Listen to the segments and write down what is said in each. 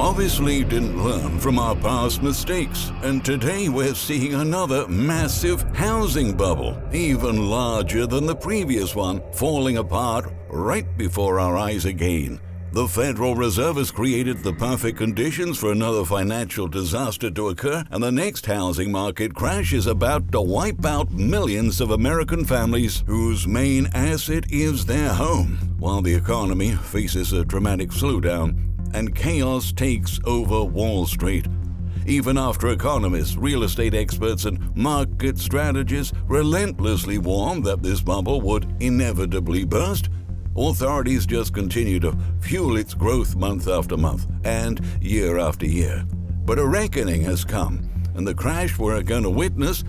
obviously didn't learn from our past mistakes, and today we're seeing another massive housing bubble, even larger than the previous one, falling apart right before our eyes again. The Federal Reserve has created the perfect conditions for another financial disaster to occur, and the next housing market crash is about to wipe out millions of American families whose main asset is their home, while the economy faces a dramatic slowdown and chaos takes over Wall Street. Even after economists, real estate experts, and market strategists relentlessly warned that this bubble would inevitably burst, authorities just continue to fuel its growth month after month and year after year. But a reckoning has come, and the crash we're going to witness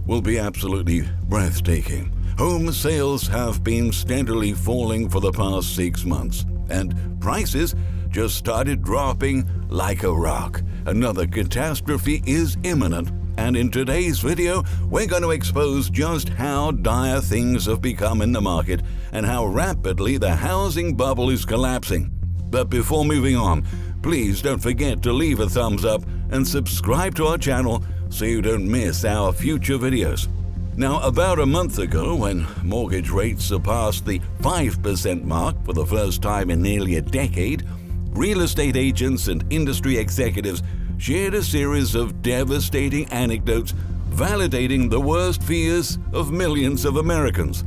will be absolutely breathtaking. Home sales have been steadily falling for the past 6 months, and prices just started dropping like a rock. Another catastrophe is imminent, and in today's video, we're going to expose just how dire things have become in the market and how rapidly the housing bubble is collapsing. But before moving on, please don't forget to leave a thumbs up and subscribe to our channel so you don't miss our future videos. Now, about a month ago, when mortgage rates surpassed the 5% mark for the first time in nearly a decade, real estate agents and industry executives shared a series of devastating anecdotes validating the worst fears of millions of Americans.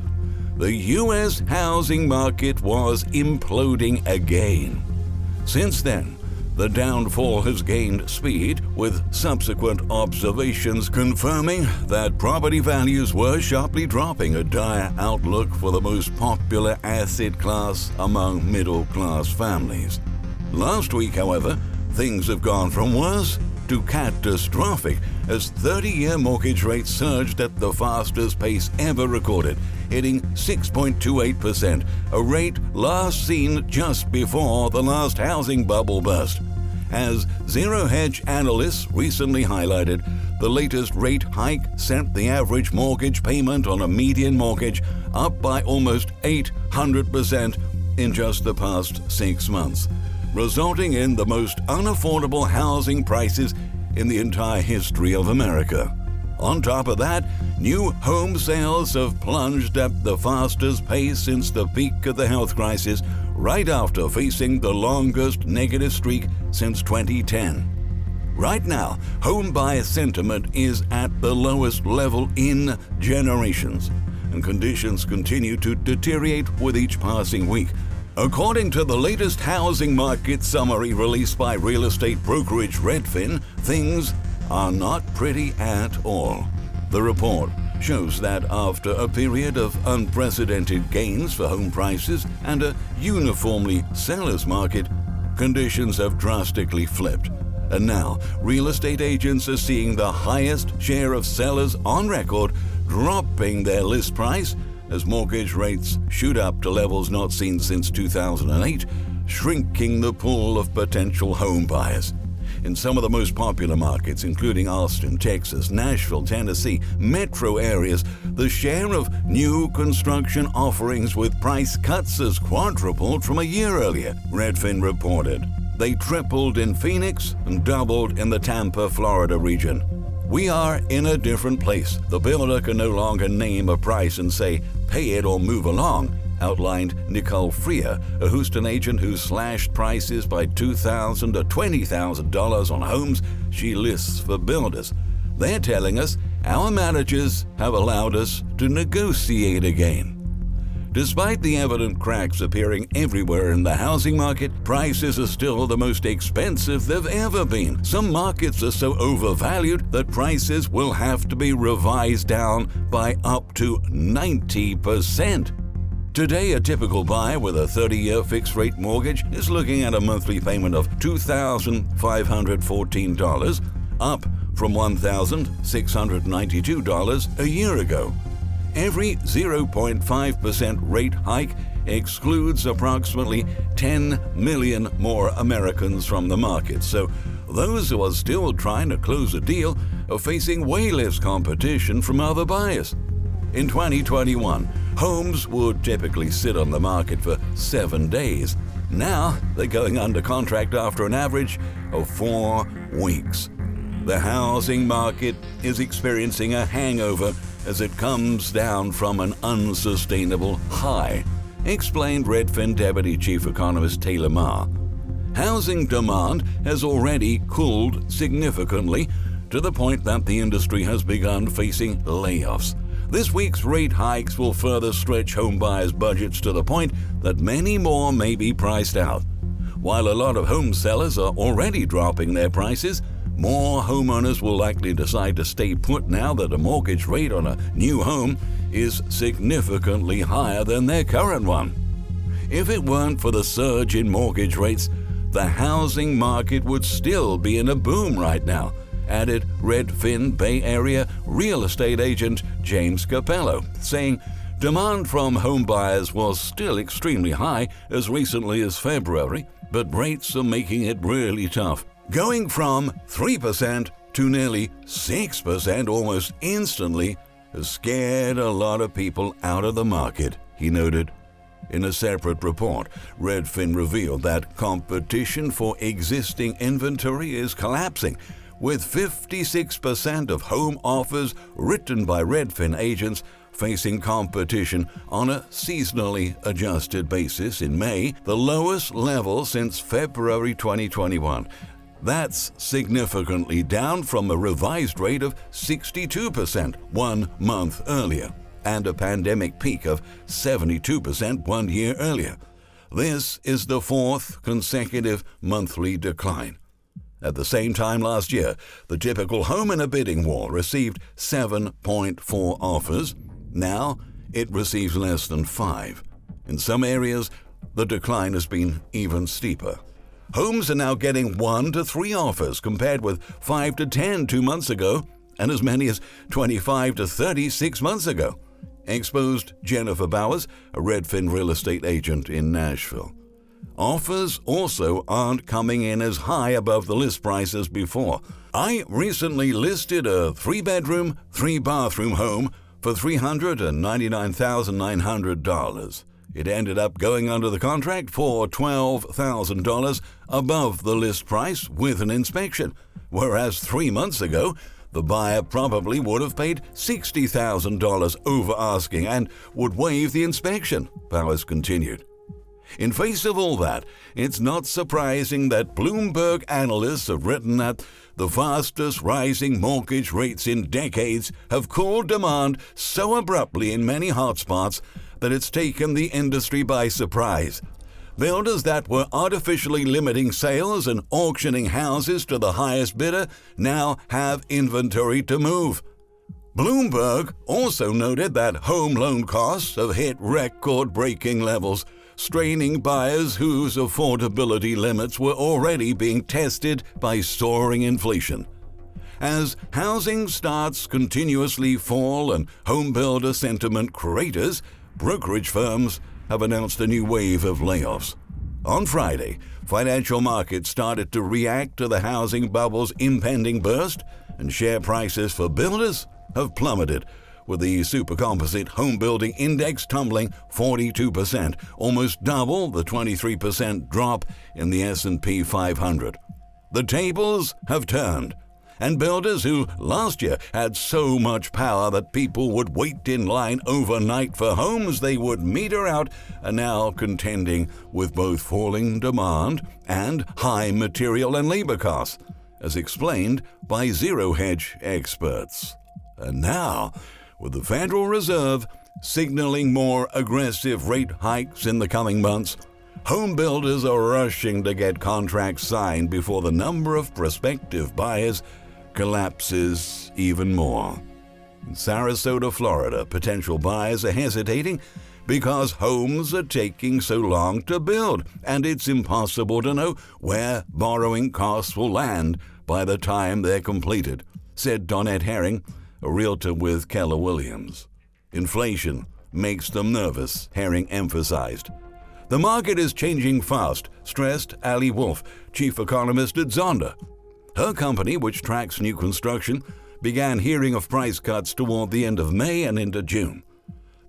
The U.S. housing market was imploding again. Since then, the downfall has gained speed, with subsequent observations confirming that property values were sharply dropping, a dire outlook for the most popular asset class among middle-class families. Last week, however, things have gone from worse to catastrophic as 30-year mortgage rates surged at the fastest pace ever recorded, hitting 6.28%, a rate last seen just before the last housing bubble burst. As Zero Hedge analysts recently highlighted, the latest rate hike sent the average mortgage payment on a median mortgage up by almost 800% in just the past 6 months, resulting in the most unaffordable housing prices in the entire history of America. On top of that, new home sales have plunged at the fastest pace since the peak of the health crisis, right after facing the longest negative streak since 2010. Right now, home buyer sentiment is at the lowest level in generations, and conditions continue to deteriorate with each passing week. According to the latest housing market summary released by real estate brokerage Redfin, things are not pretty at all. The report shows that after a period of unprecedented gains for home prices and a uniformly seller's market, conditions have drastically flipped. And now, real estate agents are seeing the highest share of sellers on record dropping their list price as mortgage rates shoot up to levels not seen since 2008, shrinking the pool of potential home buyers. In some of the most popular markets, including Austin, Texas, Nashville, Tennessee, metro areas, the share of new construction offerings with price cuts has quadrupled from a year earlier, Redfin reported. They tripled in Phoenix and doubled in the Tampa, Florida region. We are in a different place. The builder can no longer name a price and say, pay it or move along, outlined Nicole Freer, a Houston agent who slashed prices by $2,000 to $20,000 on homes she lists for builders. They're telling us our managers have allowed us to negotiate again. Despite the evident cracks appearing everywhere in the housing market, prices are still the most expensive they've ever been. Some markets are so overvalued that prices will have to be revised down by up to 90%. Today, a typical buyer with a 30-year fixed-rate mortgage is looking at a monthly payment of $2,514, up from $1,692 a year ago. Every 0.5% rate hike excludes approximately 10 million more Americans from the market, so those who are still trying to close a deal are facing way less competition from other buyers. In 2021, Homes would typically sit on the market for 7 days. Now they're going under contract after an average of 4 weeks. The housing market is experiencing a hangover as it comes down from an unsustainable high, explained Redfin Deputy Chief Economist Taylor Ma. Housing demand has already cooled significantly to the point that the industry has begun facing layoffs. This week's rate hikes will further stretch home buyers' budgets to the point that many more may be priced out. While a lot of home sellers are already dropping their prices, more homeowners will likely decide to stay put now that a mortgage rate on a new home is significantly higher than their current one. If it weren't for the surge in mortgage rates, the housing market would still be in a boom right now, added Redfin Bay Area real estate agent James Capello, saying demand from home buyers was still extremely high as recently as February, but rates are making it really tough. Going from 3% to nearly 6% almost instantly has scared a lot of people out of the market, he noted. In a separate report, Redfin revealed that competition for existing inventory is collapsing, with 56% of home offers written by Redfin agents facing competition on a seasonally adjusted basis in May, the lowest level since February 2021. That's significantly down from a revised rate of 62% 1 month earlier, and a pandemic peak of 72% 1 year earlier. This is the 4th consecutive monthly decline. At the same time last year, the typical home in a bidding war received 7.4 offers. Now it receives less than 5. In some areas, the decline has been even steeper. Homes are now getting 1 to 3 offers compared with 5 to 10 2 months ago, and as many as 25 to 30 6 months ago, exposed Jennifer Bowers, a Redfin real estate agent in Nashville. Offers also aren't coming in as high above the list price as before. I recently listed a 3-bedroom, 3-bathroom home for $399,900. It ended up going under the contract for $12,000 above the list price with an inspection, whereas 3 months ago, the buyer probably would have paid $60,000 over asking and would waive the inspection, Bowers continued. In face of all that, it's not surprising that Bloomberg analysts have written that the fastest rising mortgage rates in decades have cooled demand so abruptly in many hotspots that it's taken the industry by surprise. Builders that were artificially limiting sales and auctioning houses to the highest bidder now have inventory to move. Bloomberg also noted that home loan costs have hit record-breaking levels, straining buyers whose affordability limits were already being tested by soaring inflation. As housing starts continuously fall and home builder sentiment craters, brokerage firms have announced a new wave of layoffs. On Friday, financial markets started to react to the housing bubble's impending burst, and share prices for builders have plummeted, with the supercomposite home building index tumbling 42%, almost double the 23% drop in the S&P 500. The tables have turned, and builders who last year had so much power that people would wait in line overnight for homes they would meter out are now contending with both falling demand and high material and labor costs, as explained by zero-hedge experts. And now, with the Federal Reserve signaling more aggressive rate hikes in the coming months, home builders are rushing to get contracts signed before the number of prospective buyers collapses even more. In Sarasota, Florida, potential buyers are hesitating because homes are taking so long to build, and it's impossible to know where borrowing costs will land by the time they're completed, said Donette Herring, a realtor with Keller Williams. Inflation makes them nervous, Herring emphasized. The market is changing fast, stressed Ali Wolf, chief economist at Zonda. Her company, which tracks new construction, began hearing of price cuts toward the end of May and into June.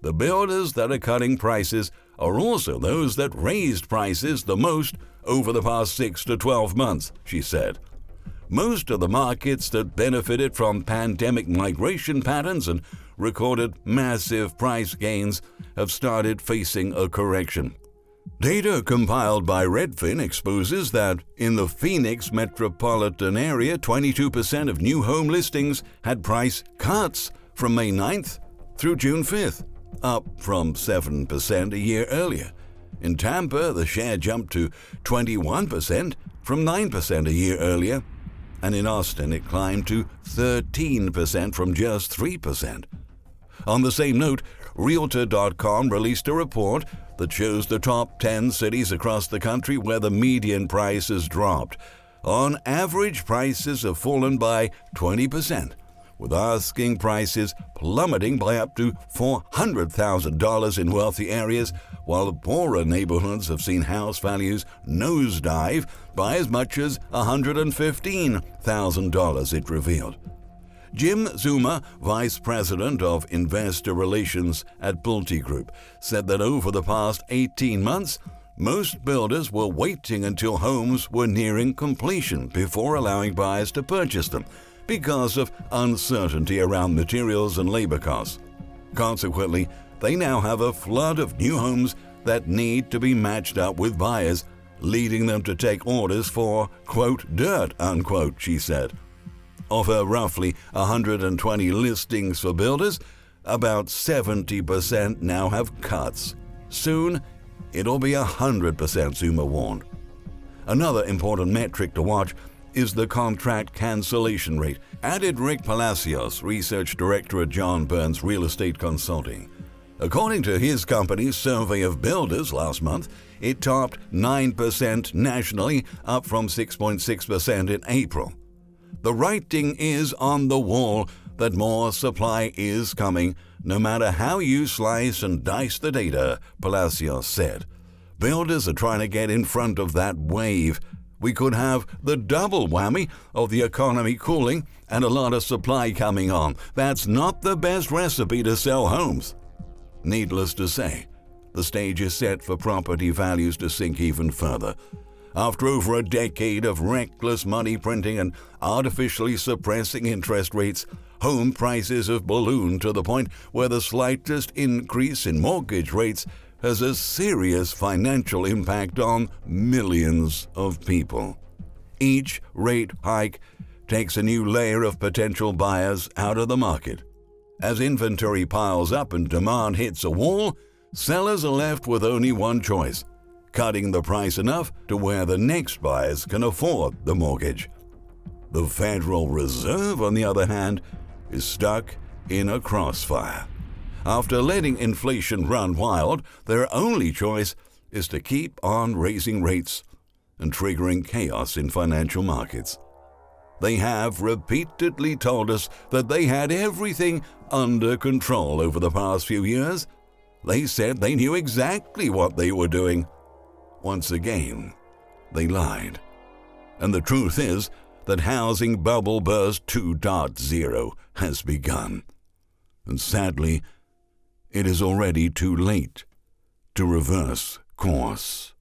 The builders that are cutting prices are also those that raised prices the most over the past 6 to 12 months, she said. Most of the markets that benefited from pandemic migration patterns and recorded massive price gains have started facing a correction. Data compiled by Redfin exposes that in the Phoenix metropolitan area, 22% of new home listings had price cuts from May 9th through June 5th, up from 7% a year earlier. In Tampa, the share jumped to 21% from 9% a year earlier, and in Austin it climbed to 13% from just 3%. On the same note, Realtor.com released a report that shows the top 10 cities across the country where the median price has dropped. On average, prices have fallen by 20%, with asking prices plummeting by up to $400,000 in wealthy areas, while poorer neighborhoods have seen house values nosedive by as much as $115,000, it revealed. Jim Zuma, vice president of investor relations at Pulte Group, said that over the past 18 months, most builders were waiting until homes were nearing completion before allowing buyers to purchase them because of uncertainty around materials and labor costs. Consequently, they now have a flood of new homes that need to be matched up with buyers, leading them to take orders for, quote, dirt, unquote, she said. Of her roughly 120 listings for builders, about 70% now have cuts. Soon, it'll be 100%, Zuma warned. Another important metric to watch is the contract cancellation rate, added Rick Palacios, research director at John Burns Real Estate Consulting. According to his company's survey of builders last month, it topped 9% nationally, up from 6.6% in April. The writing is on the wall that more supply is coming, no matter how you slice and dice the data, Palacios said. Builders are trying to get in front of that wave. We could have the double whammy of the economy cooling and a lot of supply coming on. That's not the best recipe to sell homes. Needless to say, the stage is set for property values to sink even further. After over a decade of reckless money printing and artificially suppressing interest rates, home prices have ballooned to the point where the slightest increase in mortgage rates has a serious financial impact on millions of people. Each rate hike takes a new layer of potential buyers out of the market. As inventory piles up and demand hits a wall, sellers are left with only one choice: cutting the price enough to where the next buyers can afford the mortgage. The Federal Reserve, on the other hand, is stuck in a crossfire. After letting inflation run wild, their only choice is to keep on raising rates and triggering chaos in financial markets. They have repeatedly told us that they had everything under control over the past few years. They said they knew exactly what they were doing. Once again, they lied. And the truth is that housing bubble burst 2.0 has begun. And sadly, it is already too late to reverse course.